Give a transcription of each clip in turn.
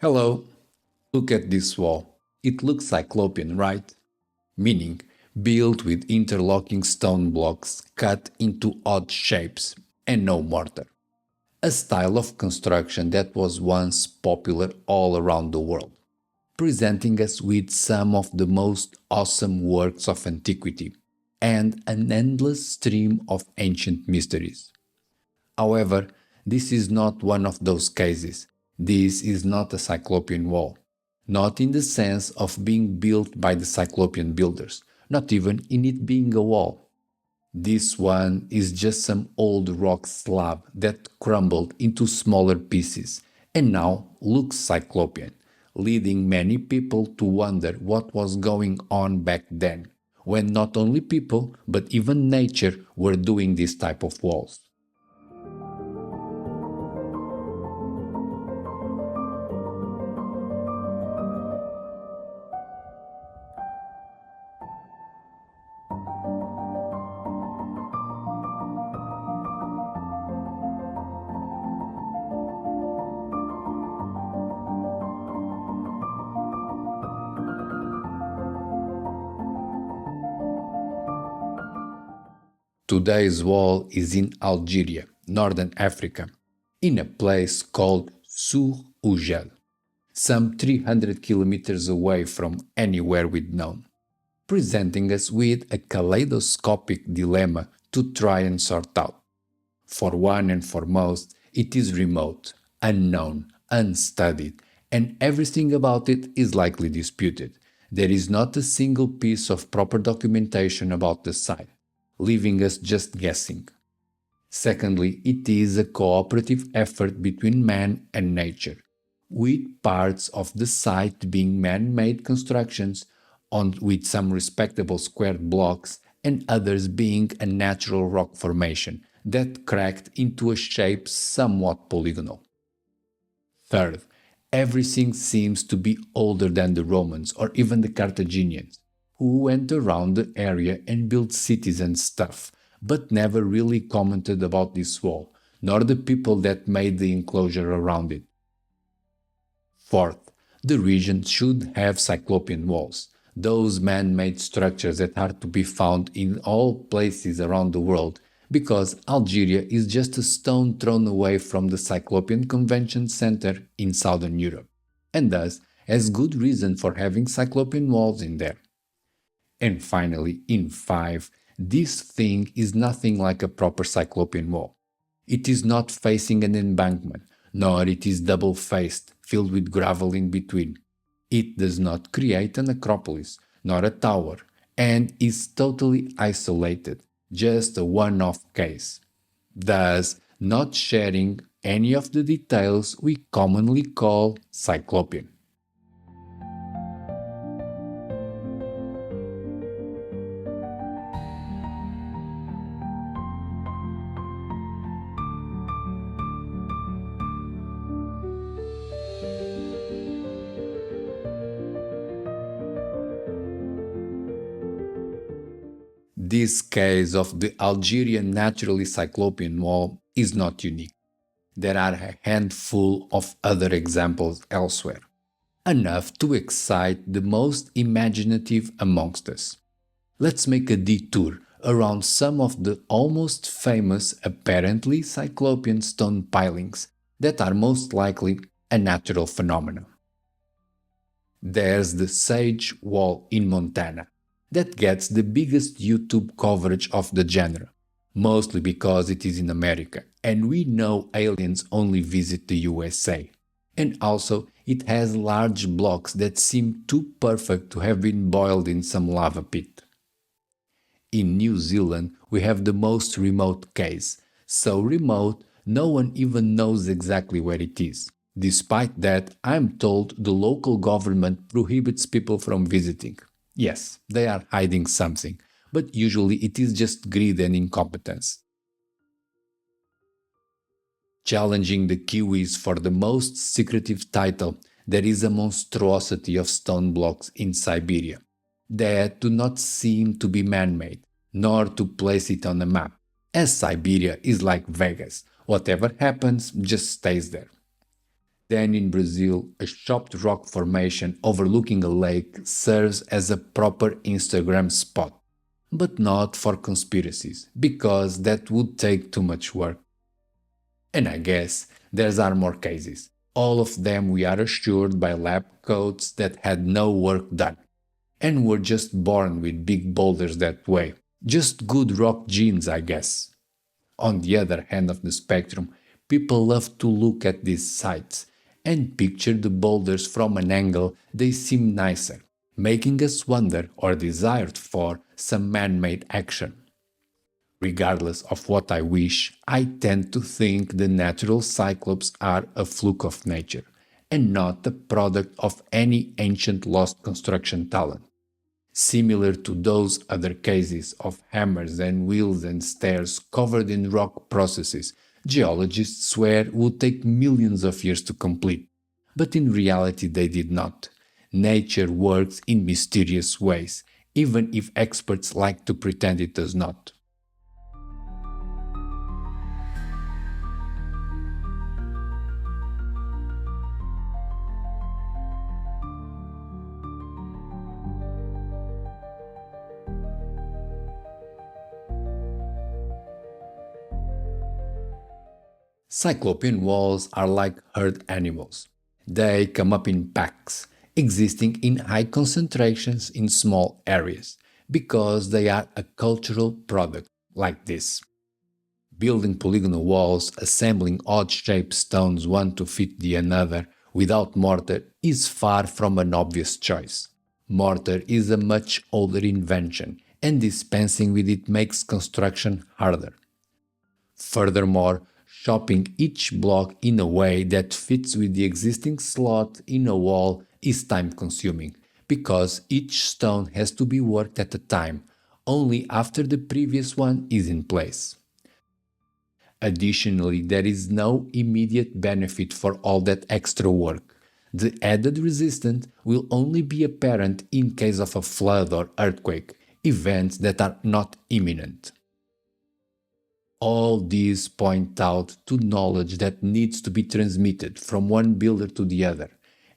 Hello, look at this wall. It looks Cyclopean, right? Meaning, built with interlocking stone blocks cut into odd shapes and no mortar. A style of construction that was once popular all around the world, presenting us with some of the most awesome works of antiquity and an endless stream of ancient mysteries. However, this is not one of those cases. This is not a Cyclopean wall. Not in the sense of being built by the Cyclopean builders, not even in it being a wall. This one is just some old rock slab that crumbled into smaller pieces and now looks Cyclopean, leading many people to wonder what was going on back then, when not only people but even nature were doing this type of walls. Today's wall is in Algeria, northern Africa, in a place called Sur Ujel, some 300 kilometers away from anywhere we'd known, presenting us with a kaleidoscopic dilemma to try and sort out. For one and foremost, it is remote, unknown, unstudied, and everything about it is likely disputed. There is not a single piece of proper documentation about the site, leaving us just guessing. Secondly, it is a cooperative effort between man and nature, with parts of the site being man-made constructions with some respectable squared blocks and others being a natural rock formation that cracked into a shape somewhat polygonal. Third, everything seems to be older than the Romans or even the Carthaginians, who went around the area and built cities and stuff, but never really commented about this wall, nor the people that made the enclosure around it. Fourth, the region should have Cyclopean walls, those man-made structures that are to be found in all places around the world, because Algeria is just a stone thrown away from the Cyclopean Convention Center in southern Europe, and thus has good reason for having Cyclopean walls in there. And finally, in 5, this thing is nothing like a proper Cyclopean wall. It is not facing an embankment, nor it is double-faced, filled with gravel in between. It does not create an acropolis, nor a tower, and is totally isolated, just a one-off case, thus not sharing any of the details we commonly call Cyclopean. This case of the Algerian naturally Cyclopean wall is not unique. There are a handful of other examples elsewhere, enough to excite the most imaginative amongst us. Let's make a detour around some of the almost famous apparently Cyclopean stone pilings that are most likely a natural phenomenon. There's the Sage Wall in Montana, that gets the biggest YouTube coverage of the genre, mostly because it is in America, and we know aliens only visit the USA. And also, it has large blocks that seem too perfect to have been boiled in some lava pit. In New Zealand, we have the most remote case, so remote no one even knows exactly where it is. Despite that, I'm told the local government prohibits people from visiting. Yes, they are hiding something, but usually it is just greed and incompetence. Challenging the Kiwis for the most secretive title, there is a monstrosity of stone blocks in Siberia that do not seem to be man-made, nor to place it on a map, as Siberia is like Vegas. Whatever happens just stays there. Then in Brazil, a chopped rock formation overlooking a lake serves as a proper Instagram spot. But not for conspiracies, because that would take too much work. And I guess there are more cases. All of them we are assured by lab coats that had no work done and were just born with big boulders that way. Just good rock genes, I guess. On the other hand of the spectrum, people love to look at these sites and picture the boulders from an angle they seem nicer, making us wonder or desire for some man made action. Regardless of what I wish, I tend to think the natural cyclops are a fluke of nature and not the product of any ancient lost construction talent. Similar to those other cases of hammers and wheels and stairs covered in rock processes, geologists swear would take millions of years to complete. But in reality, they did not. Nature works in mysterious ways, even if experts like to pretend it does not. Cyclopean walls are like herd animals. They come up in packs, existing in high concentrations in small areas, because they are a cultural product like this. Building polygonal walls, assembling odd-shaped stones one to fit the another without mortar is far from an obvious choice. Mortar is a much older invention, and dispensing with it makes construction harder. Furthermore, chopping each block in a way that fits with the existing slot in a wall is time consuming, because each stone has to be worked at a time, only after the previous one is in place. Additionally, there is no immediate benefit for all that extra work. The added resistance will only be apparent in case of a flood or earthquake, events that are not imminent. All these point out to knowledge that needs to be transmitted from one builder to the other.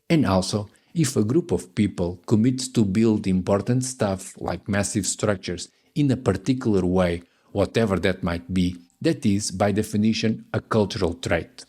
And also, if a group of people commits to build important stuff like massive structures in a particular way, whatever that might be, that is by definition a cultural trait.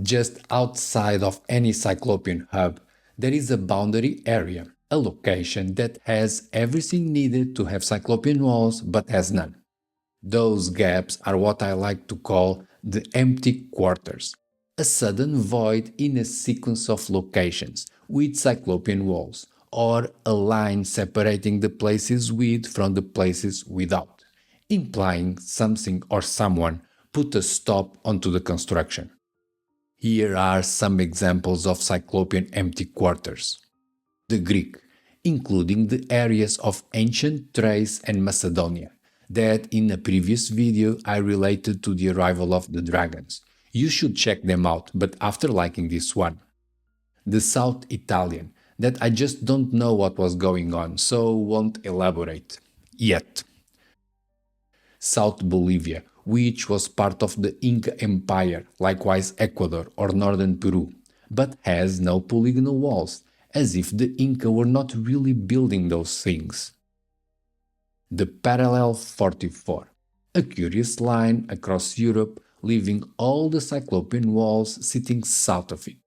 Just outside of any Cyclopean hub, there is a boundary area, a location that has everything needed to have Cyclopean walls but has none. Those gaps are what I like to call the empty quarters, a sudden void in a sequence of locations with Cyclopean walls, or a line separating the places with from the places without, implying something or someone put a stop onto the construction. Here are some examples of Cyclopean empty quarters. The Greek, including the areas of ancient Thrace and Macedonia, that in a previous video I related to the arrival of the dragons. You should check them out, but after liking this one. The South Italian, that I just don't know what was going on, so won't elaborate. Yet. South Bolivia, which was part of the Inca Empire, likewise Ecuador or northern Peru, but has no polygonal walls, as if the Inca were not really building those things. The Parallel 44, a curious line across Europe, leaving all the Cyclopean walls sitting south of it.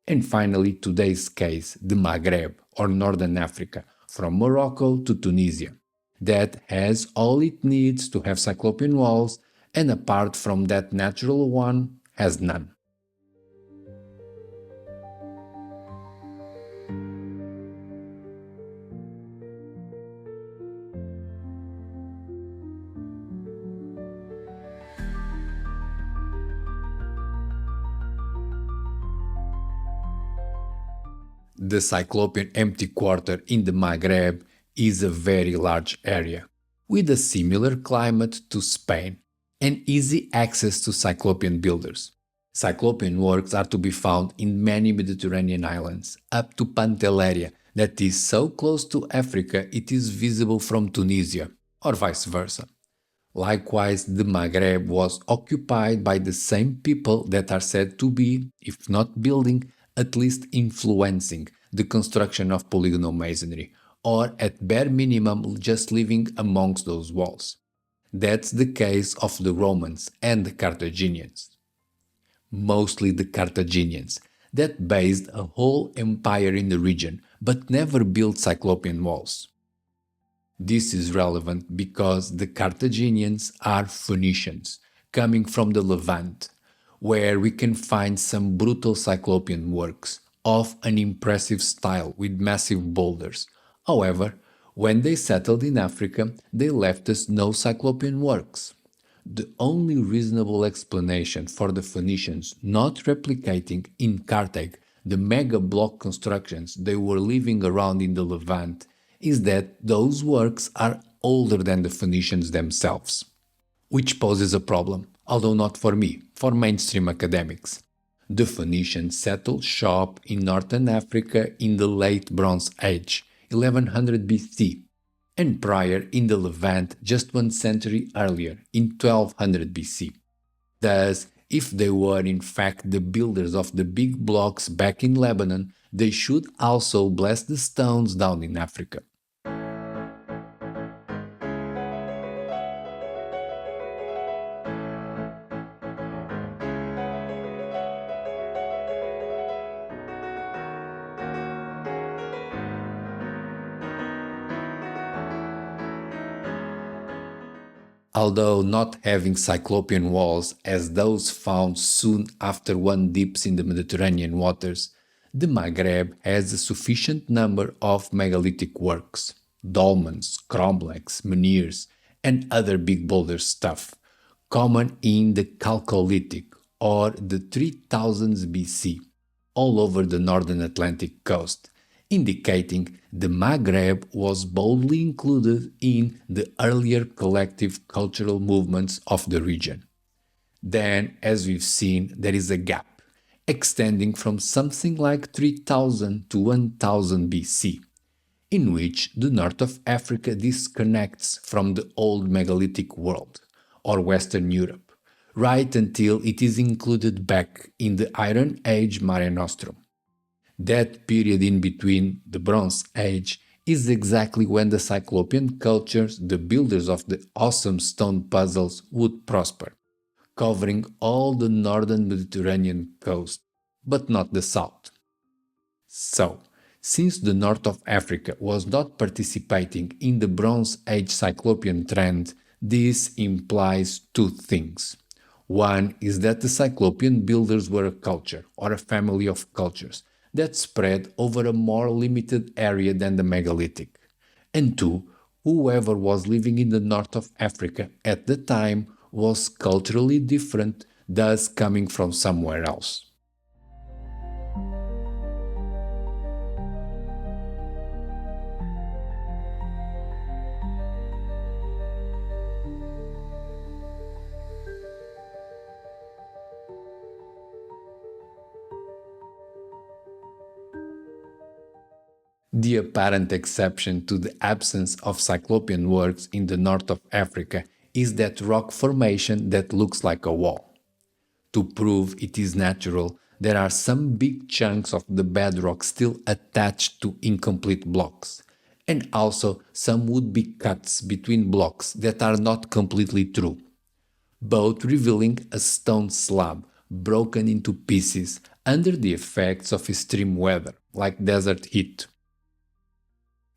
And finally, today's case, the Maghreb, or Northern Africa, from Morocco to Tunisia, that has all it needs to have Cyclopean walls, and apart from that natural one, has none. The Cyclopean empty quarter in the Maghreb is a very large area, with a similar climate to Spain, and easy access to Cyclopean builders. Cyclopean works are to be found in many Mediterranean islands, up to Pantelleria, that is so close to Africa it is visible from Tunisia, or vice versa. Likewise, the Maghreb was occupied by the same people that are said to be, if not building, at least influencing the construction of polygonal masonry, or at bare minimum just living amongst those walls. That's the case of the Romans and the Carthaginians. Mostly the Carthaginians, that based a whole empire in the region but never built Cyclopean walls. This is relevant because the Carthaginians are Phoenicians, coming from the Levant, where we can find some brutal Cyclopean works of an impressive style with massive boulders. However, when they settled in Africa, they left us no Cyclopean works. The only reasonable explanation for the Phoenicians not replicating in Carthage the mega block constructions they were living around in the Levant is that those works are older than the Phoenicians themselves, which poses a problem, although not for me, for mainstream academics. The Phoenicians settled shop in northern Africa in the late Bronze Age, 1100 BC, and prior in the Levant just 1 century earlier, in 1200 BC. Thus, if they were in fact the builders of the big blocks back in Lebanon, they should also bless the stones down in Africa. Although not having Cyclopean walls as those found soon after one dips in the Mediterranean waters, the Maghreb has a sufficient number of megalithic works, dolmens, cromlechs, menhirs, and other big boulder stuff, common in the Chalcolithic or the 3000s BC, all over the northern Atlantic coast, indicating the Maghreb was boldly included in the earlier collective cultural movements of the region. Then, as we've seen, there is a gap, extending from something like 3000 to 1000 BC, in which the north of Africa disconnects from the old megalithic world, or Western Europe, right until it is included back in the Iron Age Mare Nostrum. That period in between the Bronze Age is exactly when the Cyclopean cultures, the builders of the awesome stone puzzles, would prosper, covering all the northern Mediterranean coast, but not the south. So, since the north of Africa was not participating in the Bronze Age Cyclopean trend, this implies two things. One is that the Cyclopean builders were a culture, or a family of cultures, that spread over a more limited area than the megalithic. And two, whoever was living in the north of Africa at the time was culturally different, thus coming from somewhere else. The apparent exception to the absence of Cyclopean works in the north of Africa is that rock formation that looks like a wall. To prove it is natural, there are some big chunks of the bedrock still attached to incomplete blocks, and also some would-be cuts between blocks that are not completely true, both revealing a stone slab broken into pieces under the effects of extreme weather, like desert heat.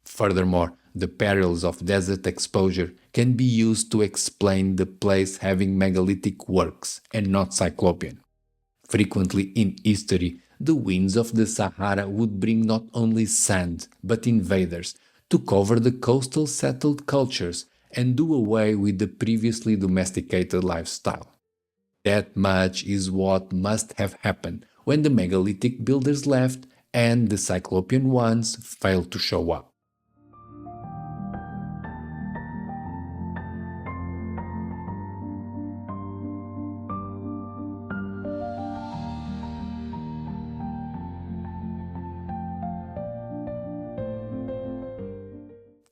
Furthermore, the perils of desert exposure can be used to explain the place having megalithic works and not Cyclopean. Frequently in history, the winds of the Sahara would bring not only sand but invaders to cover the coastal settled cultures and do away with the previously domesticated lifestyle. That much is what must have happened when the megalithic builders left and the Cyclopean ones failed to show up.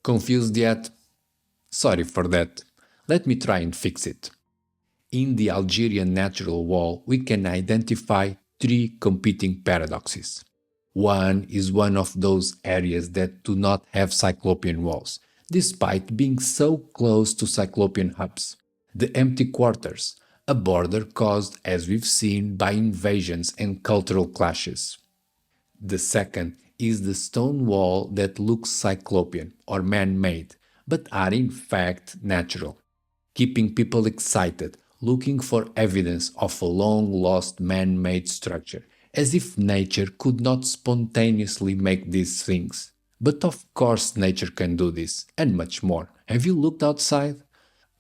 Confused yet? Sorry for that. Let me try and fix it. In the Algerian natural wall, we can identify three competing paradoxes. One is one of those areas that do not have Cyclopean walls, despite being so close to Cyclopean hubs. The empty quarters, a border caused, as we've seen, by invasions and cultural clashes. The second is the stone wall that looks Cyclopean or man made, but are in fact natural, keeping people excited, looking for evidence of a long lost man made structure, as if nature could not spontaneously make these things. But of course, nature can do this, and much more. Have you looked outside?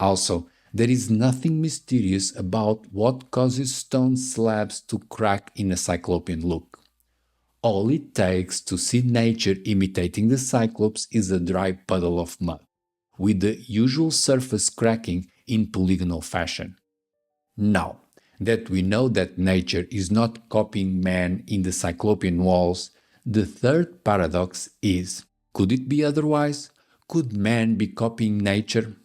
Also, there is nothing mysterious about what causes stone slabs to crack in a Cyclopean look. All it takes to see nature imitating the Cyclops is a dry puddle of mud, with the usual surface cracking in polygonal fashion. Now that we know that nature is not copying man in the Cyclopean walls, the third paradox is, could it be otherwise? Could man be copying nature?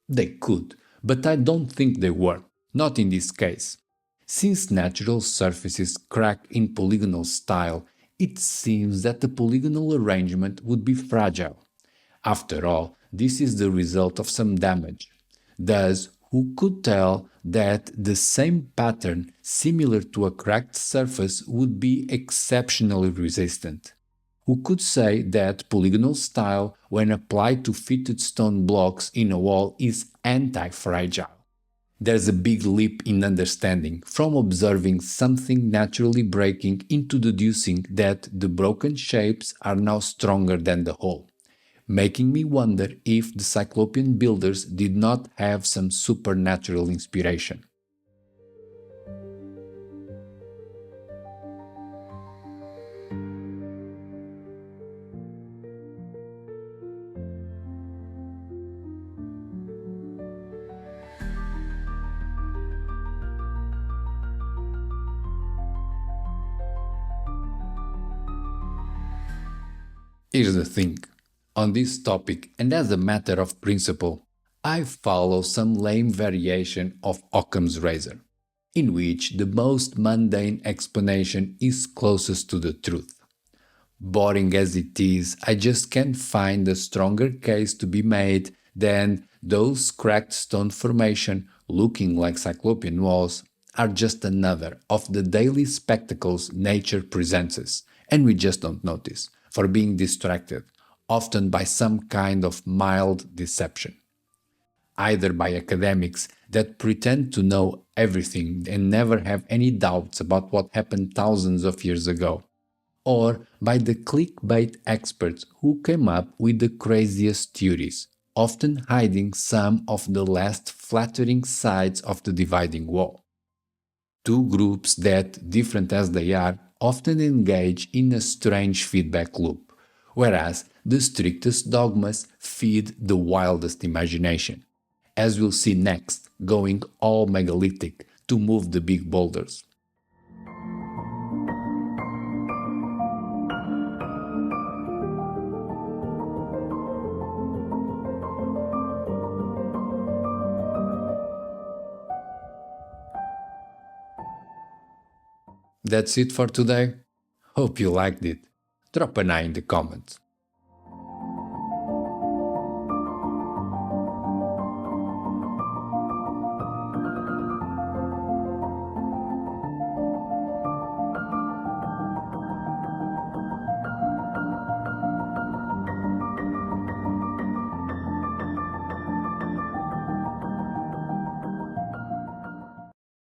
They could, but I don't think they were, not in this case. Since natural surfaces crack in polygonal style, it seems that the polygonal arrangement would be fragile. After all, this is the result of some damage. Thus, who could tell that the same pattern, similar to a cracked surface, would be exceptionally resistant? Who could say that polygonal style, when applied to fitted stone blocks in a wall, is anti-fragile? There's a big leap in understanding from observing something naturally breaking into deducing that the broken shapes are now stronger than the whole, making me wonder if the Cyclopean builders did not have some supernatural inspiration. Here's the thing. On this topic, and as a matter of principle, I follow some lame variation of Occam's razor, in which the most mundane explanation is closest to the truth. Boring as it is, I just can't find a stronger case to be made than those cracked stone formation looking like Cyclopean walls are just another of the daily spectacles nature presents us, and we just don't notice, for being distracted, often by some kind of mild deception. Either by academics that pretend to know everything and never have any doubts about what happened thousands of years ago, or by the clickbait experts who came up with the craziest theories, often hiding some of the less flattering sides of the dividing wall. Two groups that, different as they are, often engage in a strange feedback loop, whereas the strictest dogmas feed the wildest imagination, as we'll see next, going all megalithic to move the big boulders. That's it for today. Hope you liked it. Drop an eye in the comments.